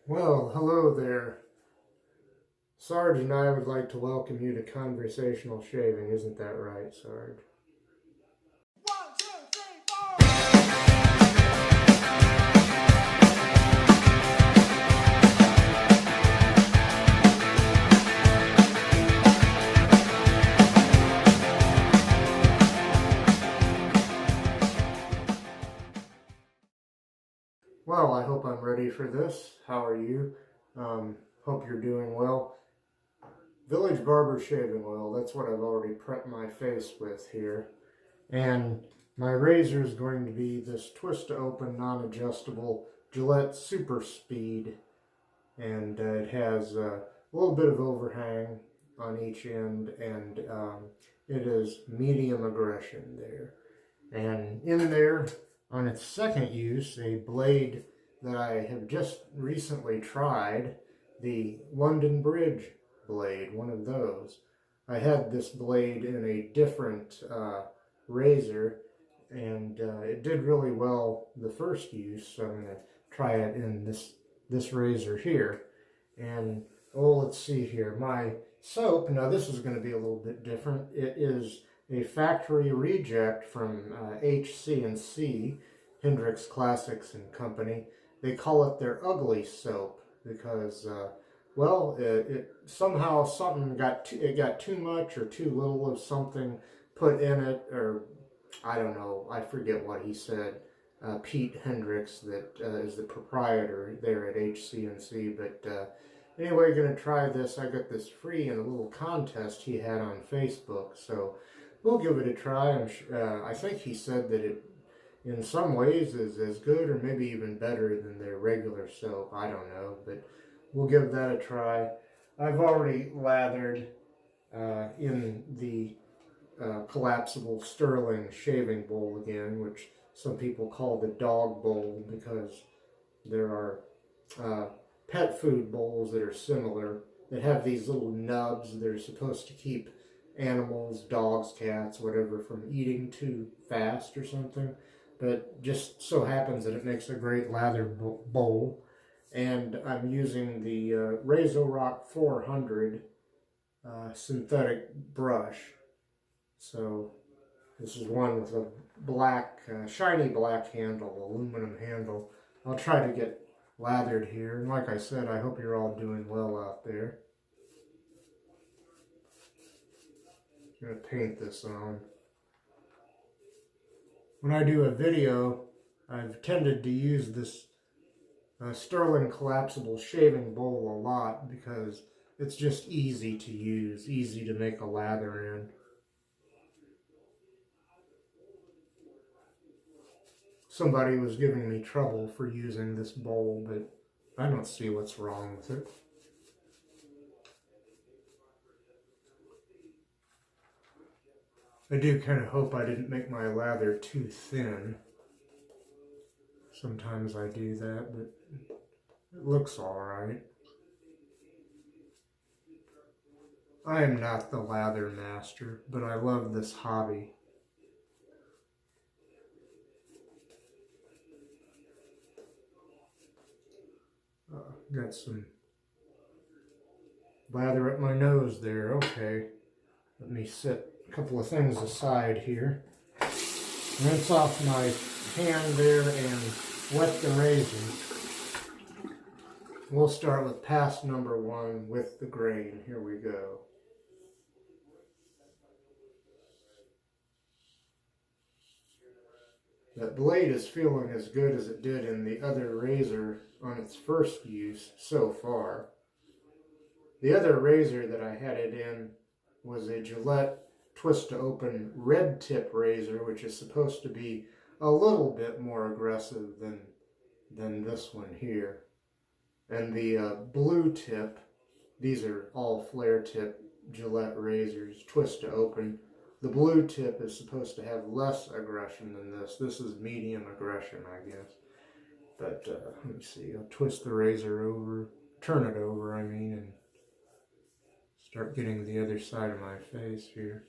Well, hello there. Sarge and I would like to welcome you to Conversational Shaving. Isn't that right, Sarge? 1, 2, 3, 4. Well, I hope I'm ready for this. How are you? Hope you're doing well. Village Barber Shaving Oil, that's what I've already prepped my face with here. And my razor is going to be this twist-to-open, non-adjustable Gillette Super Speed. And it has a little bit of overhang on each end, and it is medium aggression there. And in there, on its second use, a blade that I have just recently tried, the London Bridge blade, one of those. I had this blade in a different razor, and it did really well the first use, so I'm going to try it in this razor here. And oh, let's see here, my soap, now this is going to be a little bit different. It is a factory reject from HC&C, Hendrix Classics and Company. They call it their ugly soap because, well, it somehow something got too much or too little of something put in it, or I don't know, I forget what he said. Pete Hendrix, that is the proprietor there at HC&C, but anyway, going to try this. I got this free in a little contest he had on Facebook, so we'll give it a try. I think he said that it, in some ways, is as good or maybe even better than their regular soap. I don't know, but we'll give that a try. I've already lathered in the collapsible Stirling shaving bowl again, which some people call the dog bowl because there are pet food bowls that are similar that have these little nubs that are supposed to keep animals, dogs, cats, whatever, from eating too fast or something. But just so happens that it makes a great lather bowl. And I'm using the RazoRock 400 synthetic brush. So this is one with a black, shiny black handle, aluminum handle. I'll try to get lathered here. And like I said, I hope you're all doing well out there. I'm going to paint this on. When I do a video, I've tended to use this Stirling collapsible shaving bowl a lot because it's just easy to use, easy to make a lather in. Somebody was giving me trouble for using this bowl, but I don't see what's wrong with it. I do kind of hope I didn't make my lather too thin. Sometimes I do that, but it looks alright. I am not the lather master, but I love this hobby. Got some lather up my nose there. Okay, let me set a couple of things aside here. Rinse off my hand there and wet the razor. We'll start with pass number 1 with the grain. Here we go. That blade is feeling as good as it did in the other razor on its first use so far. The other razor that I had it in was a Gillette twist-to-open red tip razor, which is supposed to be a little bit more aggressive than this one here. And the blue tip, these are all flare tip Gillette razors, twist-to-open. The blue tip is supposed to have less aggression than this. This is medium aggression, I guess. But let me see, I'll twist the razor over, turn it over, I mean, and start getting the other side of my face here.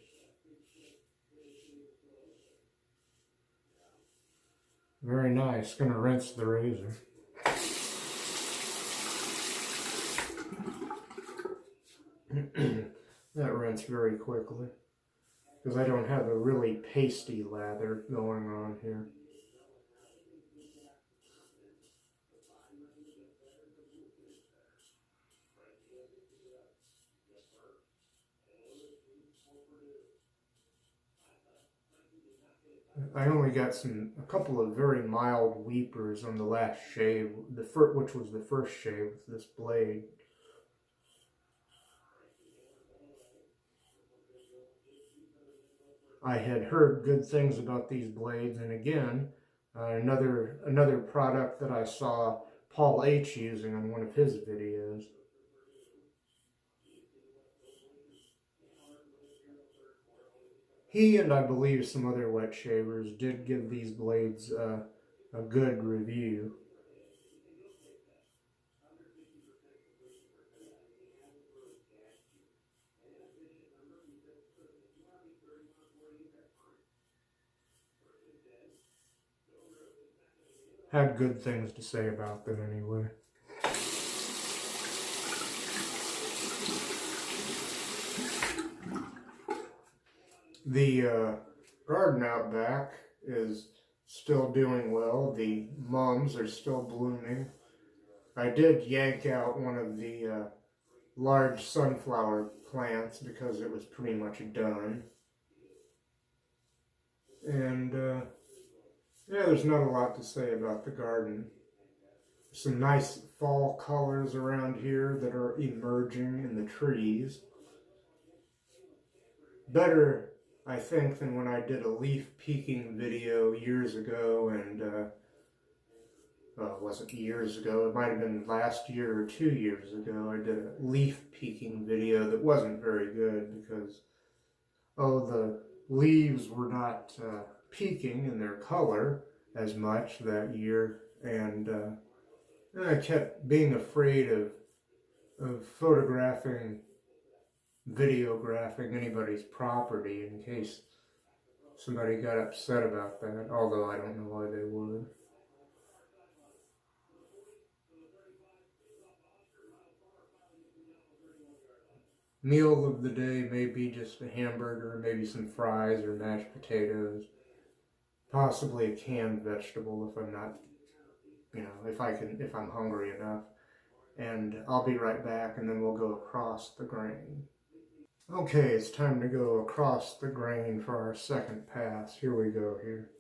Very nice. Gonna rinse the razor. rinse very quickly because I don't have a really pasty lather going on here. I only got a couple of very mild weepers on the last shave, which was the first shave with this blade. I had heard good things about these blades, and again, another product that I saw Paul H. using on one of his videos. He and I believe some other wet shavers did give these blades a good review. Had good things to say about them anyway. The garden out back is still doing well. The mums are still blooming. I did yank out one of the large sunflower plants because it was pretty much done. And yeah, there's not a lot to say about the garden. Some nice fall colors around here that are emerging in the trees. Better, I think, than when I did a leaf peeking video years ago, and well, it wasn't years ago, it might have been last year or 2 years ago. I did a leaf peeking video that wasn't very good because, oh, the leaves were not peaking in their color as much that year, and I kept being afraid of videographing anybody's property in case somebody got upset about that, although I don't know why they would. Meal of the day may be just a hamburger, maybe some fries or mashed potatoes, possibly a canned vegetable if I'm not, if I'm hungry enough. And I'll be right back, and then we'll go across the grain. Okay, it's time to go across the grain for our second pass. Here we go here.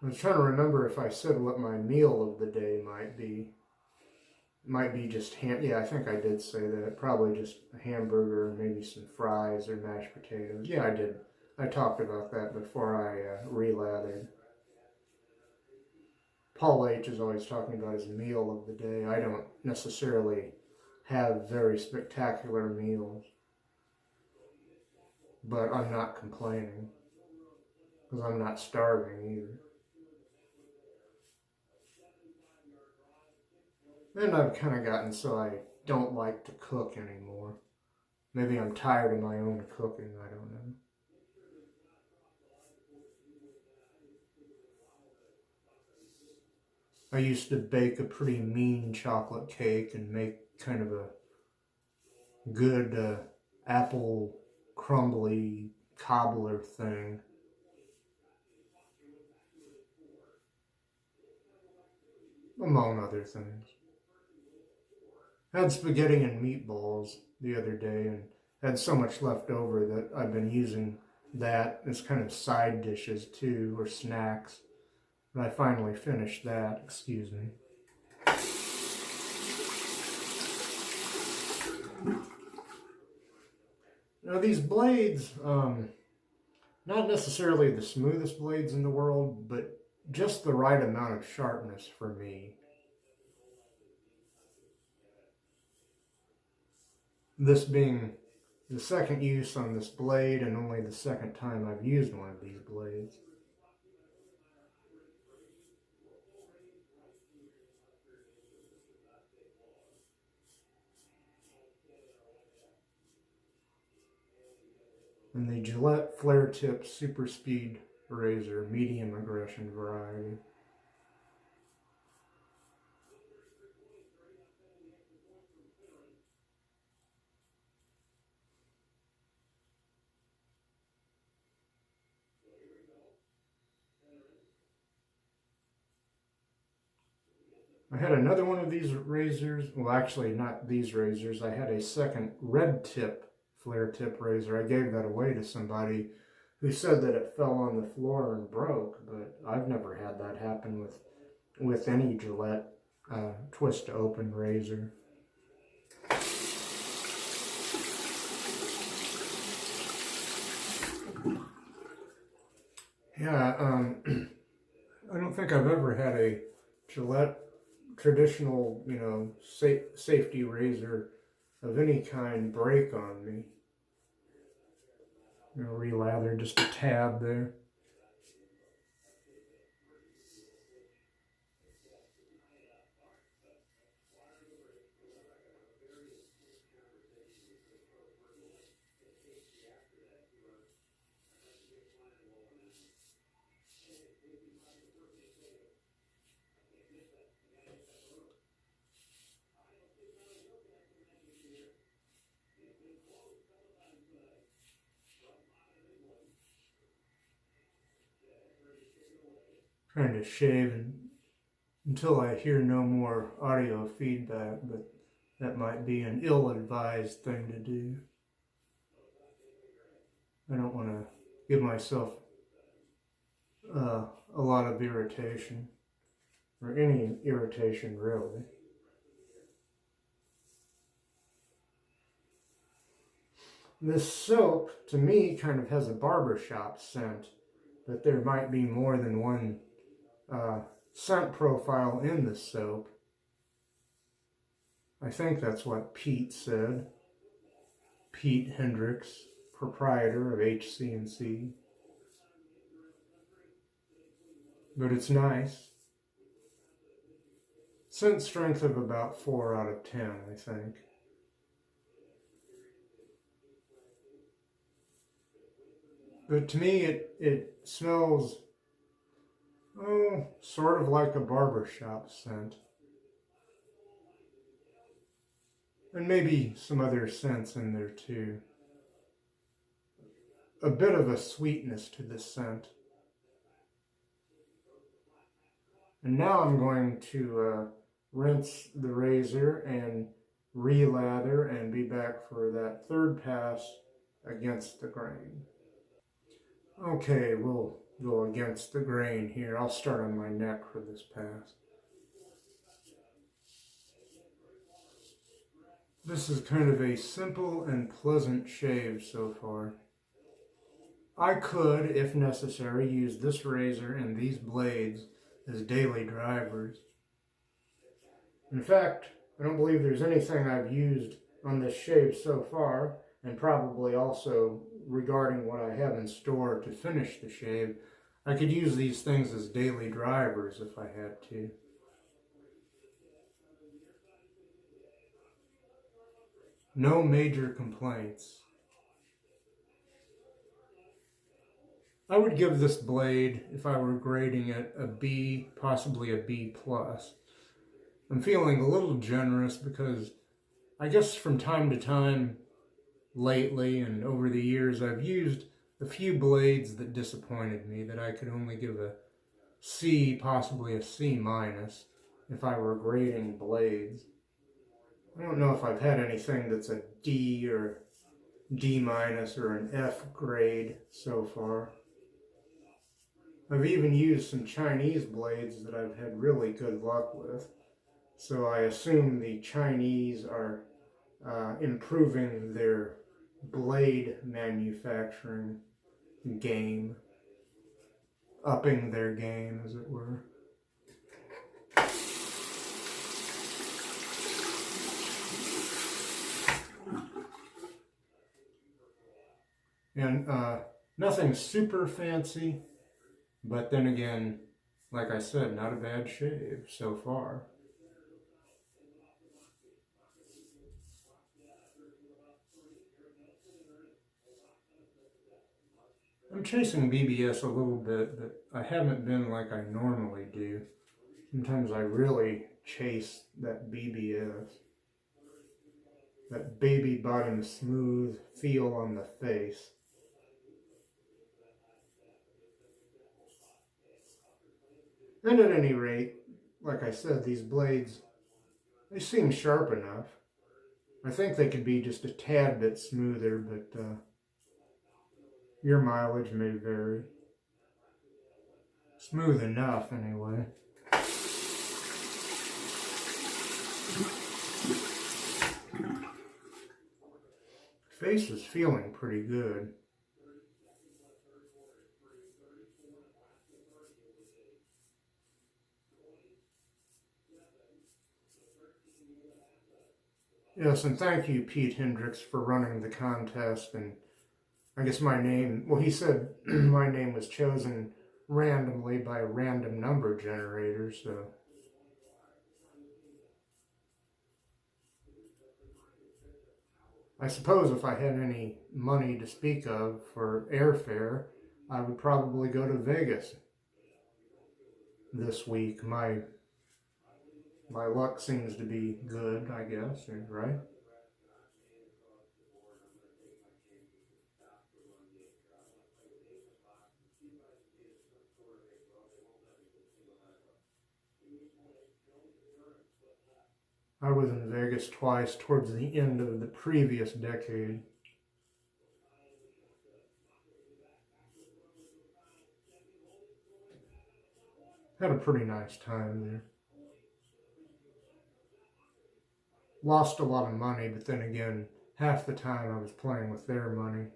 I was trying to remember if I said what my meal of the day might be. It might be just yeah, I think I did say that. Probably just a hamburger, maybe some fries or mashed potatoes. Yeah, I did. I talked about that before I relathered. Paul H. is always talking about his meal of the day. I don't necessarily have very spectacular meals, but I'm not complaining because I'm not starving either. And I've kind of gotten so I don't like to cook anymore. Maybe I'm tired of my own cooking, I don't know. I used to bake a pretty mean chocolate cake and make kind of a good apple crumbly cobbler thing. Among other things. I had spaghetti and meatballs the other day and had so much left over that I've been using that as kind of side dishes too, or snacks. And I finally finished that, excuse me. Now these blades, not necessarily the smoothest blades in the world, but just the right amount of sharpness for me. This being the second use on this blade and only the second time I've used one of these blades. And the Gillette Flare Tip Super Speed razor, medium aggression variety. I had another one of these razors. Well, actually, not these razors. I had a second red tip, flare tip razor. I gave that away to somebody who said that it fell on the floor and broke, but I've never had that happen with any Gillette twist to open razor. Yeah, I don't think I've ever had a Gillette traditional, you know, safety razor of any kind break on me. You know, re-lather, just a tab there. Trying to shave until I hear no more audio feedback, but that might be an ill-advised thing to do. I don't want to give myself a lot of irritation, or any irritation really. This soap, to me, kind of has a barbershop scent, but there might be more than one scent profile in the soap. I think that's what Pete said. Pete Hendricks, proprietor of HC&C. But it's nice. Scent strength of about 4 out of 10, I think. But to me, it smells, oh, sort of like a barbershop scent. And maybe some other scents in there too. A bit of a sweetness to this scent. And now I'm going to rinse the razor and re-lather and be back for that third pass against the grain. Okay, we'll go against the grain here. I'll start on my neck for this pass. This is kind of a simple and pleasant shave so far. I could, if necessary, use this razor and these blades as daily drivers. In fact, I don't believe there's anything I've used on this shave so far, and probably also regarding what I have in store to finish the shave. I could use these things as daily drivers if I had to. No major complaints. I would give this blade, if I were grading it, a B, possibly a B+. I'm feeling a little generous because I guess from time to time lately and over the years I've used a few blades that disappointed me, that I could only give a C, possibly a C- if I were grading blades. I don't know if I've had anything that's a D or D- or an F grade so far. I've even used some Chinese blades that I've had really good luck with. So I assume the Chinese are improving their blade manufacturing game, upping their game, as it were. And nothing super fancy, but then again, like I said, not a bad shave so far. I'm chasing BBS a little bit, but I haven't been like I normally do. Sometimes I really chase that BBS. That baby bottom smooth feel on the face. And at any rate, like I said, these blades, they seem sharp enough. I think they could be just a tad bit smoother, but your mileage may vary. Smooth enough, anyway. Face is feeling pretty good. Yes, and thank you, Pete Hendricks, for running the contest. And I guess my name, well, he said my name was chosen randomly by a random number generator, so. I suppose if I had any money to speak of for airfare, I would probably go to Vegas this week. My luck seems to be good, I guess, right? I was in Vegas twice towards the end of the previous decade. Had a pretty nice time there. Lost a lot of money, but then again, half the time I was playing with their money.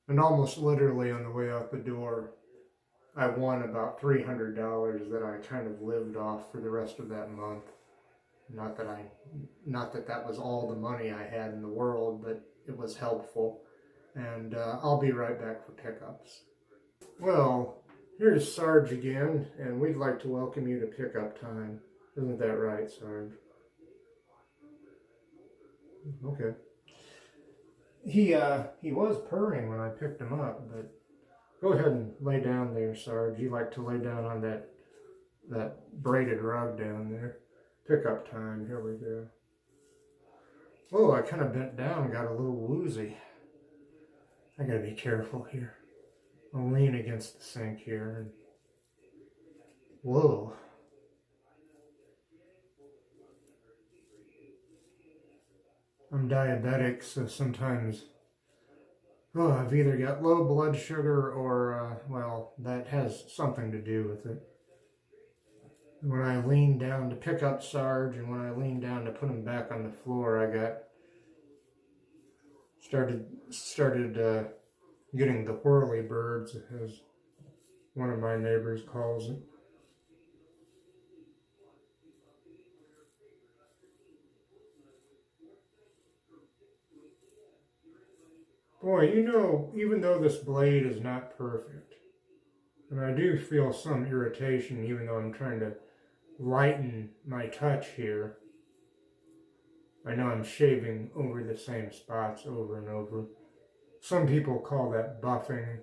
And almost literally on the way out the door, I won about $300 that I kind of lived off for the rest of that month. Not that that was all the money I had in the world, but it was helpful. And I'll be right back for pickups. Well, here's Sarge again, and we'd like to welcome you to pickup time. Isn't that right, Sarge? Okay. He was purring when I picked him up, but go ahead and lay down there, Sarge. You like to lay down on that braided rug down there. Pickup time. Here we go. Oh, I kind of bent down and got a little woozy. I gotta be careful here. I'll lean against the sink here. And whoa. I'm diabetic, so sometimes I've either got low blood sugar or, well, that has something to do with it. When I leaned down to pick up Sarge and when I leaned down to put him back on the floor, I got started getting the whirly birds, as one of my neighbors calls it. Boy, you know, even though this blade is not perfect, and I do feel some irritation even though I'm trying to lighten my touch here, I know I'm shaving over the same spots over and over. Some people call that buffing.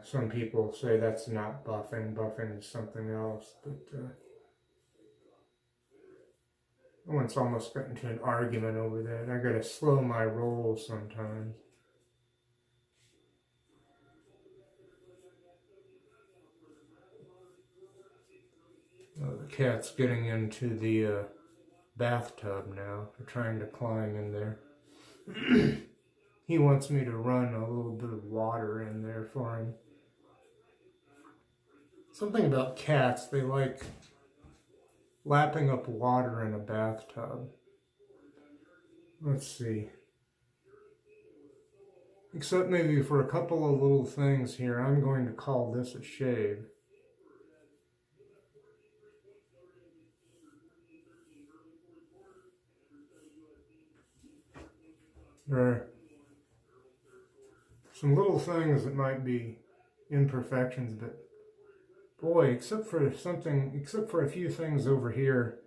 Some people say that's not buffing. Buffing is something else. But I once almost got into an argument over that. I gotta slow my roll sometimes. The cat's getting into the bathtub now. They're trying to climb in there. He wants me to run a little bit of water in there for him. Something about cats, they like lapping up water in a bathtub. Let's see. Except maybe for a couple of little things here, I'm going to call this a shave. There are some little things that might be imperfections, but boy, except for a few things over here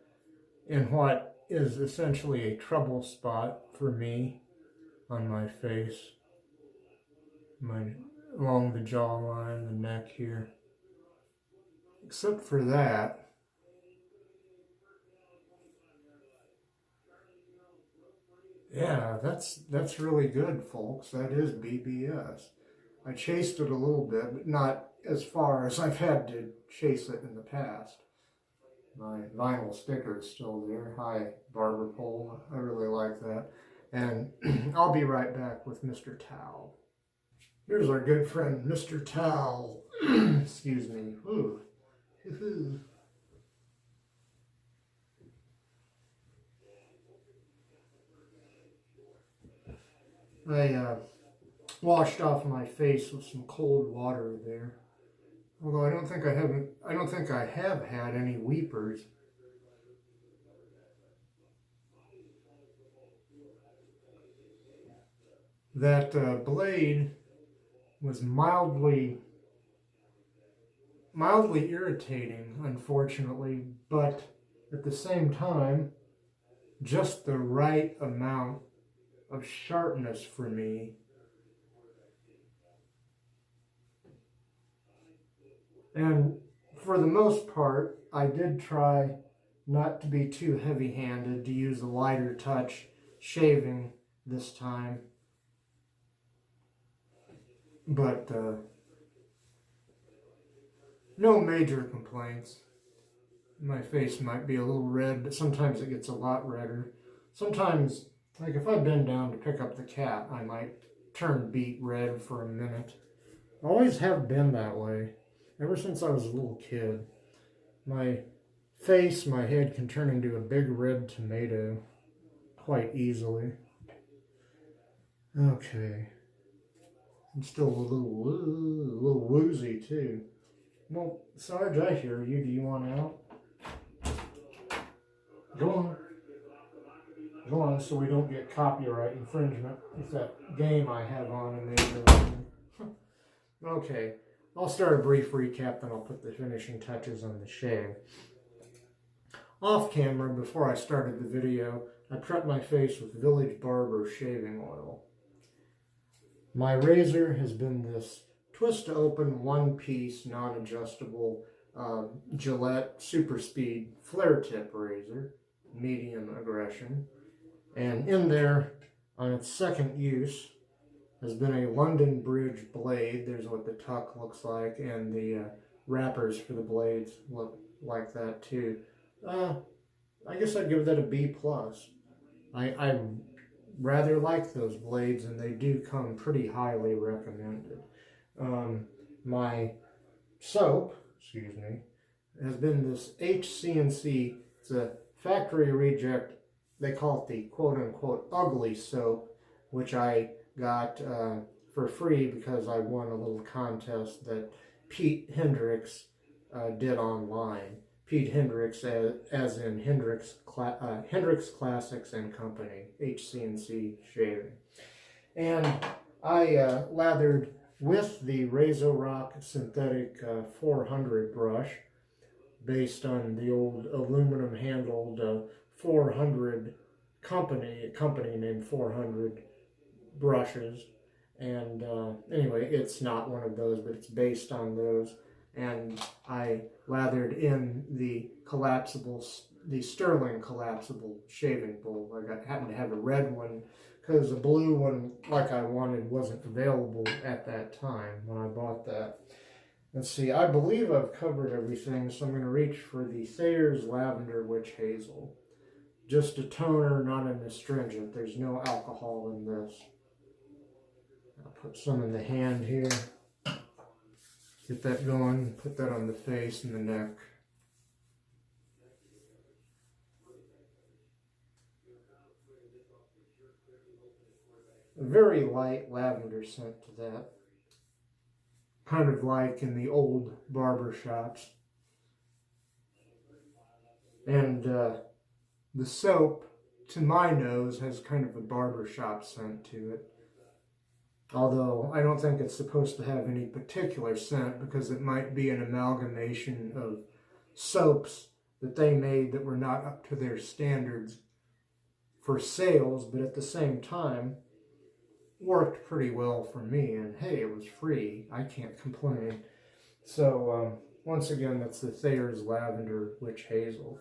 in what is essentially a trouble spot for me on my face, along the jawline, the neck here. Except for that, yeah, that's really good, folks. That is BBS. I chased it a little bit, but not as far as I've had to chase it in the past. My vinyl sticker is still there. Hi, Barber pole. I really like that. And I'll be right back with Mr. Towel. Here's our good friend, Mr. Towel. Excuse me. Ooh. I washed off my face with some cold water there. Although I don't think I have had any weepers. That blade was mildly irritating, unfortunately, but at the same time, just the right amount of sharpness for me. And for the most part, I did try not to be too heavy-handed, to use a lighter touch shaving this time. But no major complaints. My face might be a little red, but sometimes it gets a lot redder. Sometimes, like if I bend down to pick up the cat, I might turn beet red for a minute. I always have been that way, ever since I was a little kid. My face, my head can turn into a big red tomato quite easily. Okay. I'm still a little woozy too. Well, Sarge, I hear you. Do you want out? Go on. Go on, so we don't get copyright infringement with that game I have on in there. Okay, I'll start a brief recap, then I'll put the finishing touches on the shave. Off camera, before I started the video, I prepped my face with Village Barber shaving oil. My razor has been this twist-to-open, one-piece, non-adjustable Gillette Super Speed flare-tip razor, medium aggression. And in there, on its second use, has been a London Bridge blade. There's what the tuck looks like, and the wrappers for the blades look like that too. I guess I'd give that a B+. I rather like those blades, and they do come pretty highly recommended. My soap, excuse me, has been this HC&C. It's a factory reject. They call it the quote-unquote ugly soap, which I got for free because I won a little contest that Pete Hendricks did online. Pete Hendricks, as in Hendricks Classics and Company, HC&C Shaving. And I lathered with the RazoRock synthetic 400 brush, based on the old aluminum-handled 400 company named 400 brushes. And anyway, it's not one of those, but it's based on those. And I lathered in the Stirling collapsible shaving bowl. I happened to have a red one because the blue one, like I wanted, wasn't available at that time when I bought that. Let's see, I believe I've covered everything, so I'm going to reach for the Thayers Lavender Witch Hazel. Just a toner, not an astringent. There's no alcohol in this. I'll put some in the hand here. Get that going, put that on the face and the neck. A very light lavender scent to that. Kind of like in the old barber shops. And the soap, to my nose, has kind of a barbershop scent to it. Although I don't think it's supposed to have any particular scent, because it might be an amalgamation of soaps that they made that were not up to their standards for sales, but at the same time worked pretty well for me. And hey, it was free. I can't complain. So once again, that's the Thayers Lavender Witch Hazel.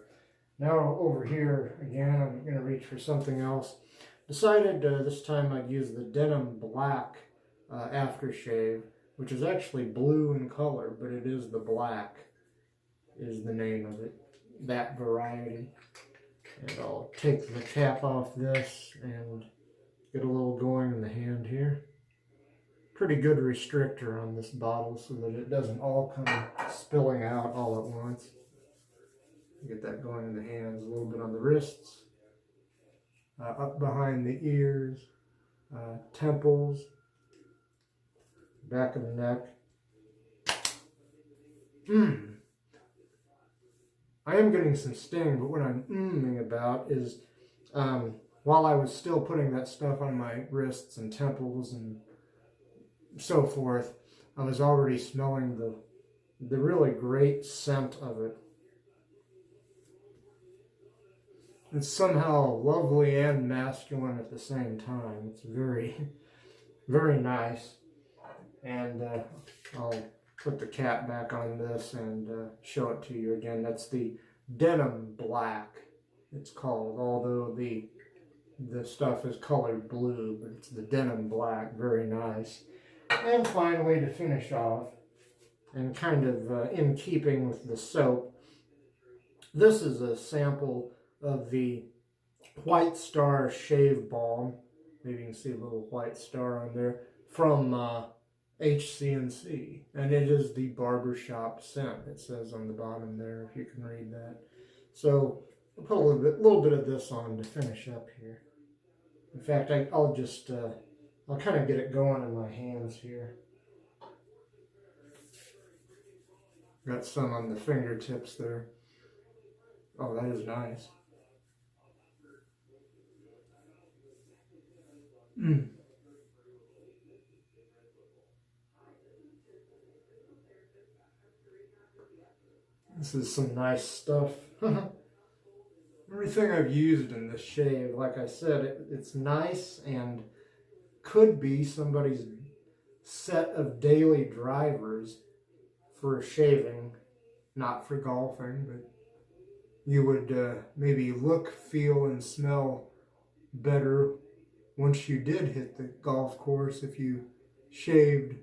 Now over here, again, I'm going to reach for something else. Decided this time I'd use the Denim Black aftershave, which is actually blue in color, but it is the black, is the name of it, that variety. And I'll take the cap off this and get a little going in the hand here. Pretty good restrictor on this bottle so that it doesn't all come spilling out all at once. Get that going in the hands, a little bit on the wrists, up behind the ears, temples, back of the neck. I am getting some sting, but what I'm mmming about is while I was still putting that stuff on my wrists and temples and so forth, I was already smelling the really great scent of it. It's somehow lovely and masculine at the same time. It's very, very nice. And I'll put the cap back on this and show it to you again. That's the Denim Black, it's called, although the stuff is colored blue, but it's the Denim Black, very nice. And finally, to finish off, and kind of in keeping with the soap, this is a sample of the White Star Shave Balm. Maybe you can see a little white star on there, from HC&C, and it is the Barbershop scent. It says on the bottom there, if you can read that. So I'll put a little bit of this on to finish up here. In fact, I'll just I'll kind of get it going in my hands here. Got some on the fingertips there. Oh, that is nice. This is some nice stuff. Everything I've used in this shave, like I said, it's nice and could be somebody's set of daily drivers for shaving, not for golfing, but you would maybe look, feel, and smell better once you did hit the golf course if you shaved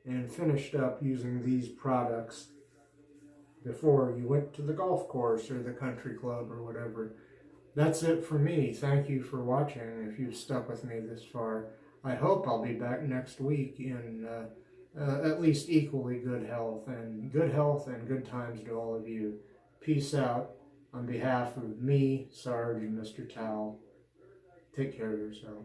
and finished up using these products before you went to the golf course or the country club or whatever. That's it for me. Thank you for watching. If you've stuck with me this far, I hope I'll be back next week in at least equally good health and good times to all of you. Peace out. On behalf of me, Sarge, and Mr. Towel, take care of yourself.